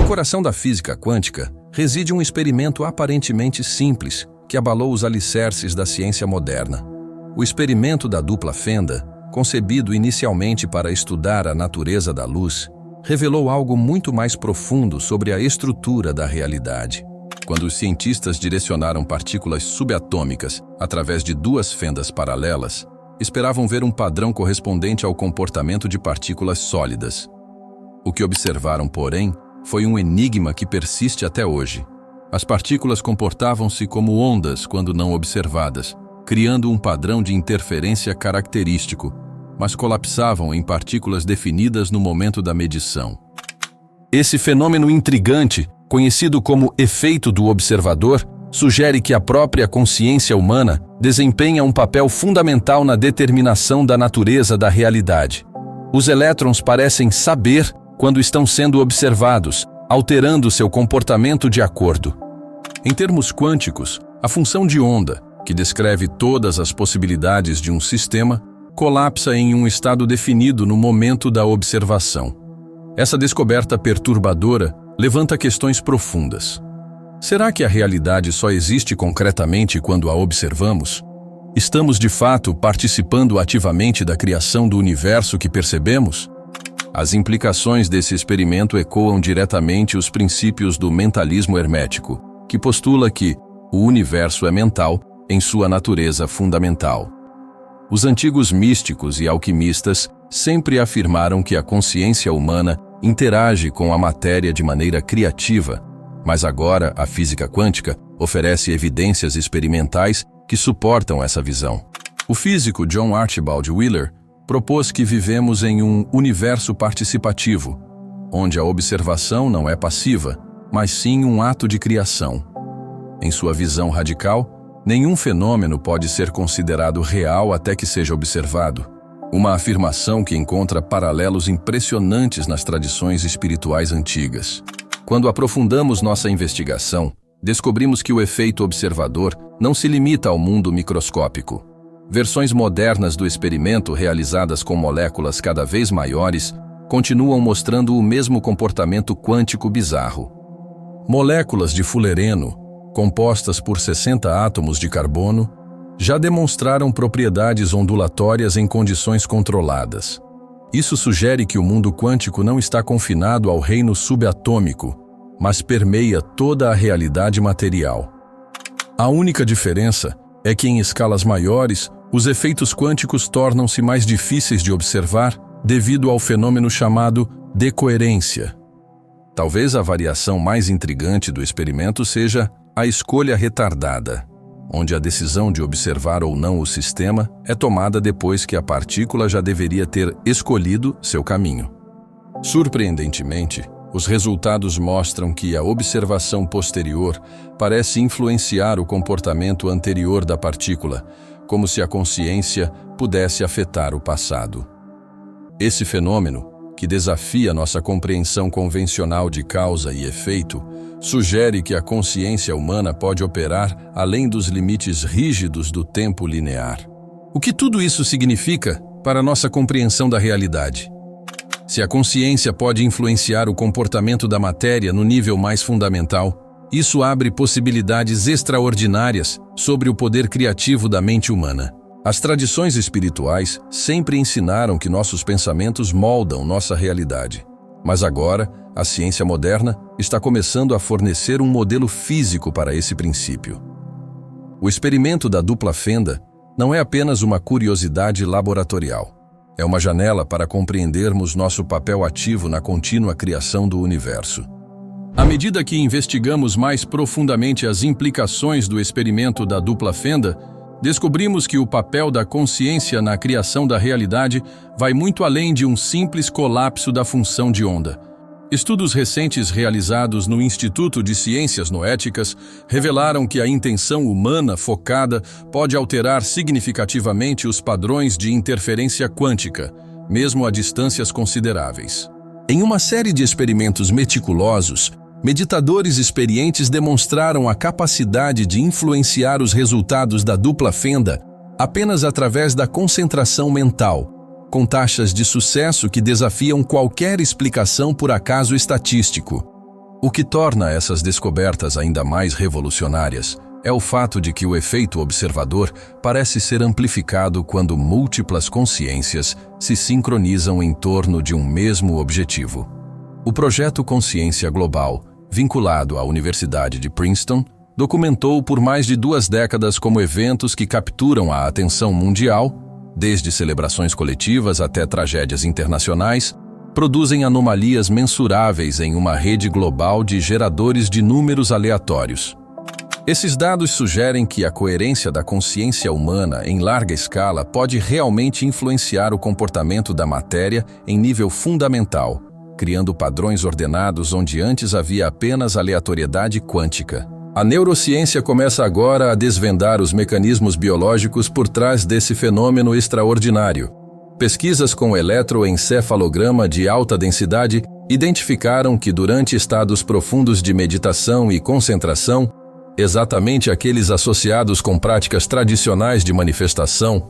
coração da física quântica reside um experimento aparentemente simples que abalou os alicerces da ciência moderna. O experimento da dupla fenda, concebido inicialmente para estudar a natureza da luz, revelou algo muito mais profundo sobre a estrutura da realidade. Quando os cientistas direcionaram partículas subatômicas através de duas fendas paralelas, esperavam ver um padrão correspondente ao comportamento de partículas sólidas. O que observaram, porém, foi um enigma que persiste até hoje. As partículas comportavam-se como ondas quando não observadas, criando um padrão de interferência característico, mas colapsavam em partículas definidas no momento da medição. Esse fenômeno intrigante, conhecido como efeito do observador, sugere que a própria consciência humana desempenha um papel fundamental na determinação da natureza da realidade. Os elétrons parecem saber quando estão sendo observados, alterando seu comportamento de acordo. Em termos quânticos, a função de onda, que descreve todas as possibilidades de um sistema, colapsa em um estado definido no momento da observação. Essa descoberta perturbadora levanta questões profundas. Será que a realidade só existe concretamente quando a observamos? Estamos de fato participando ativamente da criação do universo que percebemos? As implicações desse experimento ecoam diretamente os princípios do mentalismo hermético, que postula que o universo é mental em sua natureza fundamental. Os antigos místicos e alquimistas sempre afirmaram que a consciência humana interage com a matéria de maneira criativa, mas agora a física quântica oferece evidências experimentais que suportam essa visão. O físico John Archibald Wheeler propôs que vivemos em um universo participativo, onde a observação não é passiva, mas sim um ato de criação. Em sua visão radical, nenhum fenômeno pode ser considerado real até que seja observado. Uma afirmação que encontra paralelos impressionantes nas tradições espirituais antigas. Quando aprofundamos nossa investigação, descobrimos que o efeito observador não se limita ao mundo microscópico. Versões modernas do experimento, realizadas com moléculas cada vez maiores, continuam mostrando o mesmo comportamento quântico bizarro. Moléculas de fullereno, compostas por 60 átomos de carbono, já demonstraram propriedades ondulatórias em condições controladas. Isso sugere que o mundo quântico não está confinado ao reino subatômico, mas permeia toda a realidade material. A única diferença é que em escalas maiores, os efeitos quânticos tornam-se mais difíceis de observar devido ao fenômeno chamado decoerência. Talvez a variação mais intrigante do experimento seja a escolha retardada, onde a decisão de observar ou não o sistema é tomada depois que a partícula já deveria ter escolhido seu caminho. Surpreendentemente, os resultados mostram que a observação posterior parece influenciar o comportamento anterior da partícula, como se a consciência pudesse afetar o passado. Esse fenômeno, que desafia nossa compreensão convencional de causa e efeito, sugere que a consciência humana pode operar além dos limites rígidos do tempo linear. O que tudo isso significa para nossa compreensão da realidade? Se a consciência pode influenciar o comportamento da matéria no nível mais fundamental, isso abre possibilidades extraordinárias sobre o poder criativo da mente humana. As tradições espirituais sempre ensinaram que nossos pensamentos moldam nossa realidade. Mas agora, a ciência moderna está começando a fornecer um modelo físico para esse princípio. O experimento da dupla fenda não é apenas uma curiosidade laboratorial. É uma janela para compreendermos nosso papel ativo na contínua criação do universo. À medida que investigamos mais profundamente as implicações do experimento da dupla fenda, descobrimos que o papel da consciência na criação da realidade vai muito além de um simples colapso da função de onda. Estudos recentes realizados no Instituto de Ciências Noéticas revelaram que a intenção humana focada pode alterar significativamente os padrões de interferência quântica, mesmo a distâncias consideráveis. Em uma série de experimentos meticulosos, meditadores experientes demonstraram a capacidade de influenciar os resultados da dupla fenda apenas através da concentração mental, com taxas de sucesso que desafiam qualquer explicação por acaso estatístico. O que torna essas descobertas ainda mais revolucionárias é o fato de que o efeito observador parece ser amplificado quando múltiplas consciências se sincronizam em torno de um mesmo objetivo. O projeto Consciência Global, vinculado à Universidade de Princeton, documentou por mais de 2 décadas como eventos que capturam a atenção mundial, desde celebrações coletivas até tragédias internacionais, produzem anomalias mensuráveis em uma rede global de geradores de números aleatórios. Esses dados sugerem que a coerência da consciência humana em larga escala pode realmente influenciar o comportamento da matéria em nível fundamental, criando padrões ordenados onde antes havia apenas aleatoriedade quântica. A neurociência começa agora a desvendar os mecanismos biológicos por trás desse fenômeno extraordinário. Pesquisas com eletroencefalograma de alta densidade identificaram que durante estados profundos de meditação e concentração, exatamente aqueles associados com práticas tradicionais de manifestação,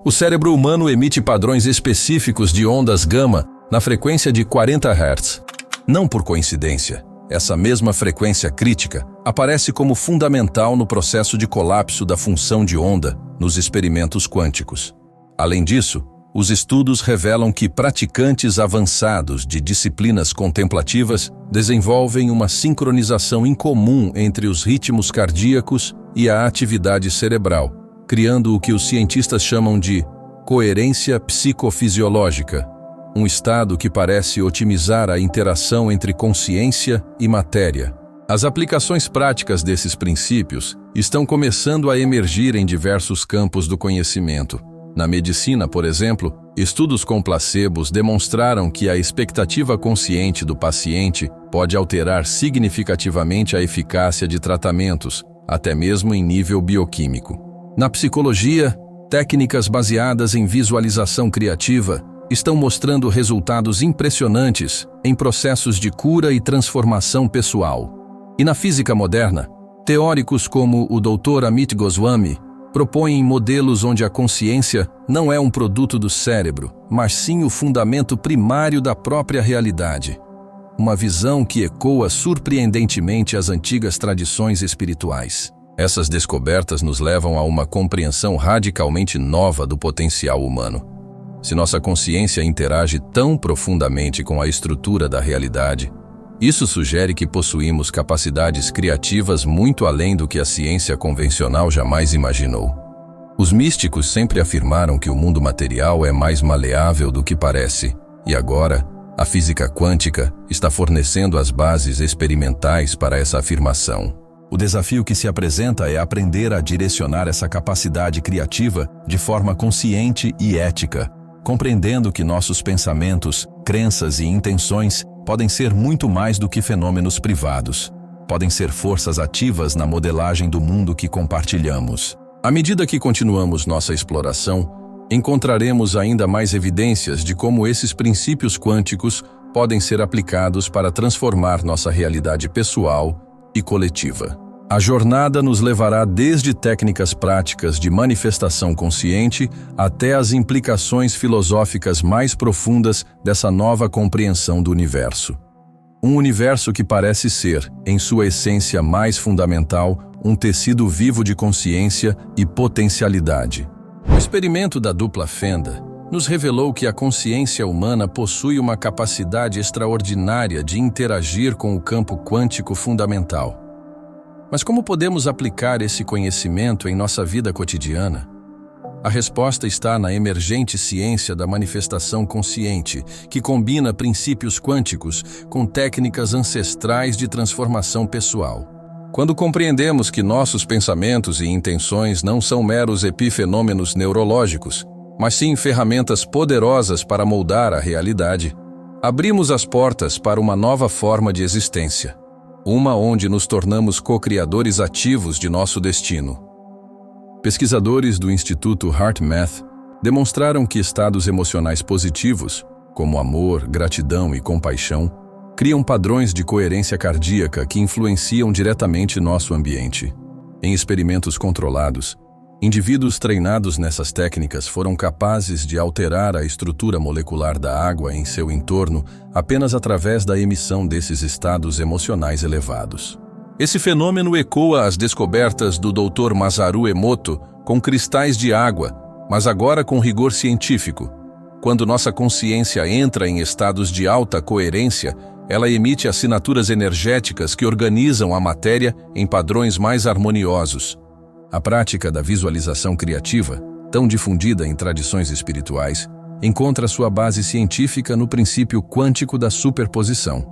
o cérebro humano emite padrões específicos de ondas gama na frequência de 40 Hz. Não por coincidência, essa mesma frequência crítica aparece como fundamental no processo de colapso da função de onda nos experimentos quânticos. Além disso, os estudos revelam que praticantes avançados de disciplinas contemplativas desenvolvem uma sincronização incomum entre os ritmos cardíacos e a atividade cerebral, criando o que os cientistas chamam de coerência psicofisiológica, um estado que parece otimizar a interação entre consciência e matéria. As aplicações práticas desses princípios estão começando a emergir em diversos campos do conhecimento. Na medicina, por exemplo, estudos com placebos demonstraram que a expectativa consciente do paciente pode alterar significativamente a eficácia de tratamentos, até mesmo em nível bioquímico. Na psicologia, técnicas baseadas em visualização criativa estão mostrando resultados impressionantes em processos de cura e transformação pessoal. E na física moderna, teóricos como o Dr. Amit Goswami propõem modelos onde a consciência não é um produto do cérebro, mas sim o fundamento primário da própria realidade. Uma visão que ecoa surpreendentemente as antigas tradições espirituais. Essas descobertas nos levam a uma compreensão radicalmente nova do potencial humano. Se nossa consciência interage tão profundamente com a estrutura da realidade, isso sugere que possuímos capacidades criativas muito além do que a ciência convencional jamais imaginou. Os místicos sempre afirmaram que o mundo material é mais maleável do que parece, e agora, a física quântica está fornecendo as bases experimentais para essa afirmação. O desafio que se apresenta é aprender a direcionar essa capacidade criativa de forma consciente e ética, compreendendo que nossos pensamentos, crenças e intenções podem ser muito mais do que fenômenos privados. Podem ser forças ativas na modelagem do mundo que compartilhamos. À medida que continuamos nossa exploração, encontraremos ainda mais evidências de como esses princípios quânticos podem ser aplicados para transformar nossa realidade pessoal e coletiva. A jornada nos levará desde técnicas práticas de manifestação consciente até as implicações filosóficas mais profundas dessa nova compreensão do universo. Um universo que parece ser, em sua essência mais fundamental, um tecido vivo de consciência e potencialidade. O experimento da dupla fenda nos revelou que a consciência humana possui uma capacidade extraordinária de interagir com o campo quântico fundamental. Mas como podemos aplicar esse conhecimento em nossa vida cotidiana? A resposta está na emergente ciência da manifestação consciente, que combina princípios quânticos com técnicas ancestrais de transformação pessoal. Quando compreendemos que nossos pensamentos e intenções não são meros epifenômenos neurológicos, mas sim ferramentas poderosas para moldar a realidade, abrimos as portas para uma nova forma de existência. Uma onde nos tornamos co-criadores ativos de nosso destino. Pesquisadores do Instituto HeartMath demonstraram que estados emocionais positivos, como amor, gratidão e compaixão, criam padrões de coerência cardíaca que influenciam diretamente nosso ambiente. Em experimentos controlados, Indivíduos treinados nessas técnicas foram capazes de alterar a estrutura molecular da água em seu entorno apenas através da emissão desses estados emocionais elevados. Esse fenômeno ecoa as descobertas do Dr. Masaru Emoto com cristais de água, mas agora com rigor científico. Quando nossa consciência entra em estados de alta coerência, ela emite assinaturas energéticas que organizam a matéria em padrões mais harmoniosos. A prática da visualização criativa, tão difundida em tradições espirituais, encontra sua base científica no princípio quântico da superposição.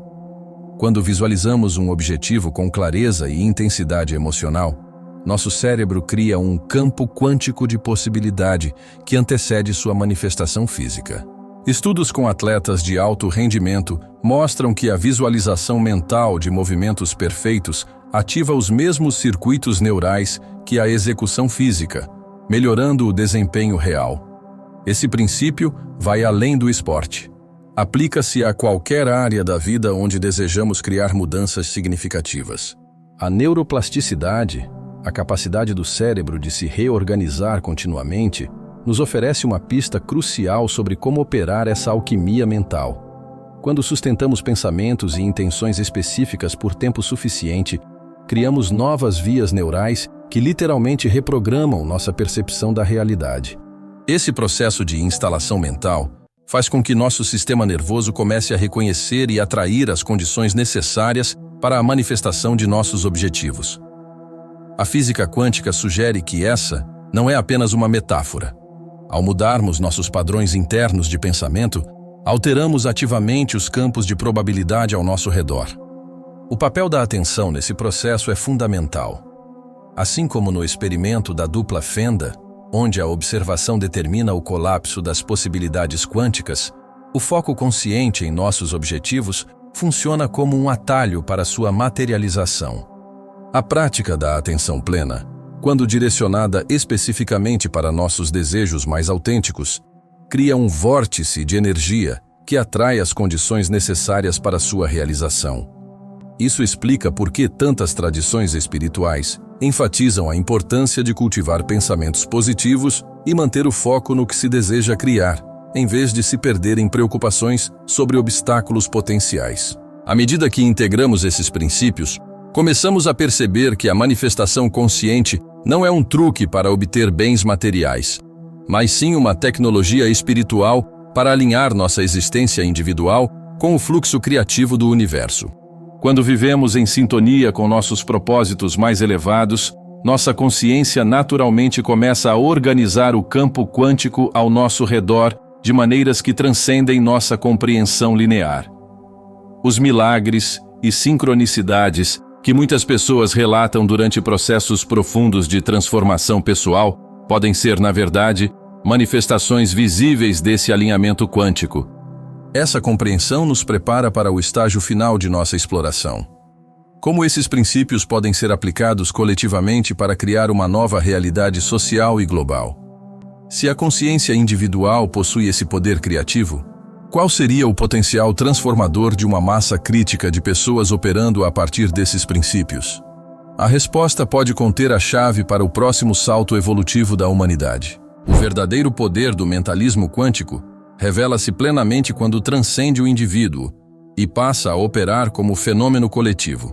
Quando visualizamos um objetivo com clareza e intensidade emocional, nosso cérebro cria um campo quântico de possibilidade que antecede sua manifestação física. Estudos com atletas de alto rendimento mostram que a visualização mental de movimentos perfeitos ativa os mesmos circuitos neurais que a execução física, melhorando o desempenho real. Esse princípio vai além do esporte. Aplica-se a qualquer área da vida onde desejamos criar mudanças significativas. A neuroplasticidade, a capacidade do cérebro de se reorganizar continuamente, nos oferece uma pista crucial sobre como operar essa alquimia mental. Quando sustentamos pensamentos e intenções específicas por tempo suficiente, criamos novas vias neurais que literalmente reprogramam nossa percepção da realidade. Esse processo de instalação mental faz com que nosso sistema nervoso comece a reconhecer e atrair as condições necessárias para a manifestação de nossos objetivos. A física quântica sugere que essa não é apenas uma metáfora. Ao mudarmos nossos padrões internos de pensamento, alteramos ativamente os campos de probabilidade ao nosso redor. O papel da atenção nesse processo é fundamental. Assim como no experimento da dupla fenda, onde a observação determina o colapso das possibilidades quânticas, o foco consciente em nossos objetivos funciona como um atalho para sua materialização. A prática da atenção plena, quando direcionada especificamente para nossos desejos mais autênticos, cria um vórtice de energia que atrai as condições necessárias para sua realização. Isso explica por que tantas tradições espirituais enfatizam a importância de cultivar pensamentos positivos e manter o foco no que se deseja criar, em vez de se perder em preocupações sobre obstáculos potenciais. À medida que integramos esses princípios, começamos a perceber que a manifestação consciente não é um truque para obter bens materiais, mas sim uma tecnologia espiritual para alinhar nossa existência individual com o fluxo criativo do universo. Quando vivemos em sintonia com nossos propósitos mais elevados, nossa consciência naturalmente começa a organizar o campo quântico ao nosso redor de maneiras que transcendem nossa compreensão linear. Os milagres e sincronicidades que muitas pessoas relatam durante processos profundos de transformação pessoal podem ser, na verdade, manifestações visíveis desse alinhamento quântico. Essa compreensão nos prepara para o estágio final de nossa exploração. Como esses princípios podem ser aplicados coletivamente para criar uma nova realidade social e global? Se a consciência individual possui esse poder criativo, qual seria o potencial transformador de uma massa crítica de pessoas operando a partir desses princípios? A resposta pode conter a chave para o próximo salto evolutivo da humanidade. O verdadeiro poder do mentalismo quântico revela-se plenamente quando transcende o indivíduo e passa a operar como fenômeno coletivo.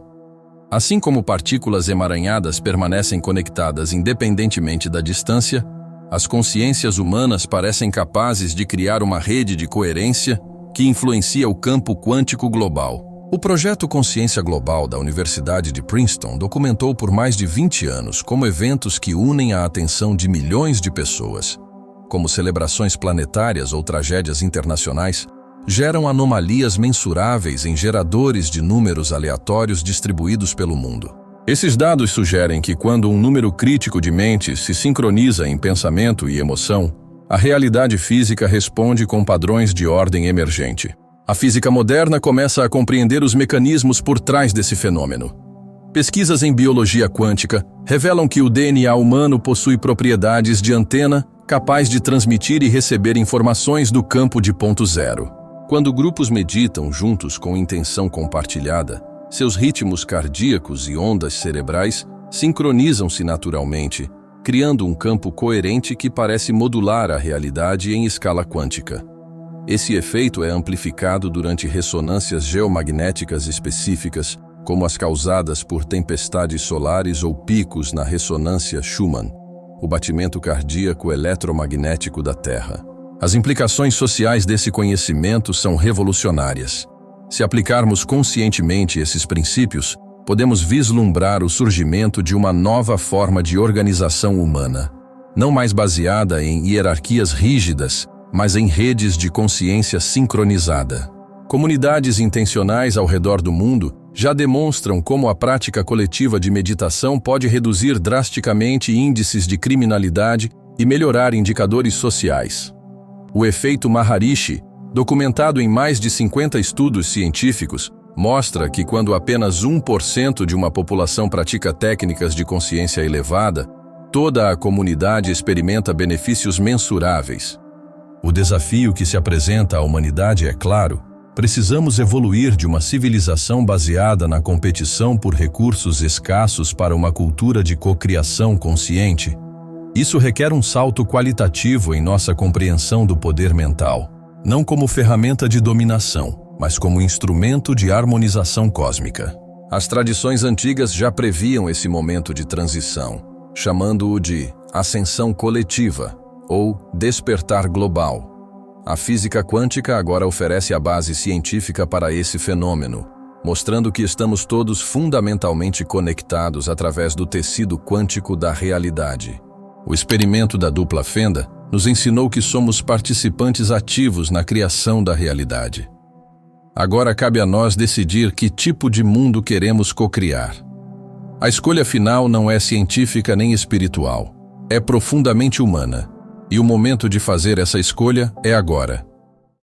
Assim como partículas emaranhadas permanecem conectadas independentemente da distância, as consciências humanas parecem capazes de criar uma rede de coerência que influencia o campo quântico global. O projeto Consciência Global da Universidade de Princeton documentou por mais de 20 anos como eventos que unem a atenção de milhões de pessoas, como celebrações planetárias ou tragédias internacionais, geram anomalias mensuráveis em geradores de números aleatórios distribuídos pelo mundo. Esses dados sugerem que quando um número crítico de mentes se sincroniza em pensamento e emoção, a realidade física responde com padrões de ordem emergente. A física moderna começa a compreender os mecanismos por trás desse fenômeno. Pesquisas em biologia quântica revelam que o DNA humano possui propriedades de antena capaz de transmitir e receber informações do campo de ponto zero. Quando grupos meditam juntos com intenção compartilhada, seus ritmos cardíacos e ondas cerebrais sincronizam-se naturalmente, criando um campo coerente que parece modular a realidade em escala quântica. Esse efeito é amplificado durante ressonâncias geomagnéticas específicas, como as causadas por tempestades solares ou picos na ressonância Schumann, o batimento cardíaco eletromagnético da Terra. As implicações sociais desse conhecimento são revolucionárias. Se aplicarmos conscientemente esses princípios, podemos vislumbrar o surgimento de uma nova forma de organização humana, não mais baseada em hierarquias rígidas, mas em redes de consciência sincronizada. Comunidades intencionais ao redor do mundo já demonstram como a prática coletiva de meditação pode reduzir drasticamente índices de criminalidade e melhorar indicadores sociais. O efeito Maharishi, documentado em mais de 50 estudos científicos, mostra que quando apenas 1% de uma população pratica técnicas de consciência elevada, toda a comunidade experimenta benefícios mensuráveis. O desafio que se apresenta à humanidade é claro: precisamos evoluir de uma civilização baseada na competição por recursos escassos para uma cultura de cocriação consciente. Isso requer um salto qualitativo em nossa compreensão do poder mental, não como ferramenta de dominação, mas como instrumento de harmonização cósmica. As tradições antigas já previam esse momento de transição, chamando-o de ascensão coletiva ou despertar global. A física quântica agora oferece a base científica para esse fenômeno, mostrando que estamos todos fundamentalmente conectados através do tecido quântico da realidade. O experimento da dupla fenda nos ensinou que somos participantes ativos na criação da realidade. Agora cabe a nós decidir que tipo de mundo queremos cocriar. A escolha final não é científica nem espiritual, é profundamente humana. E o momento de fazer essa escolha é agora.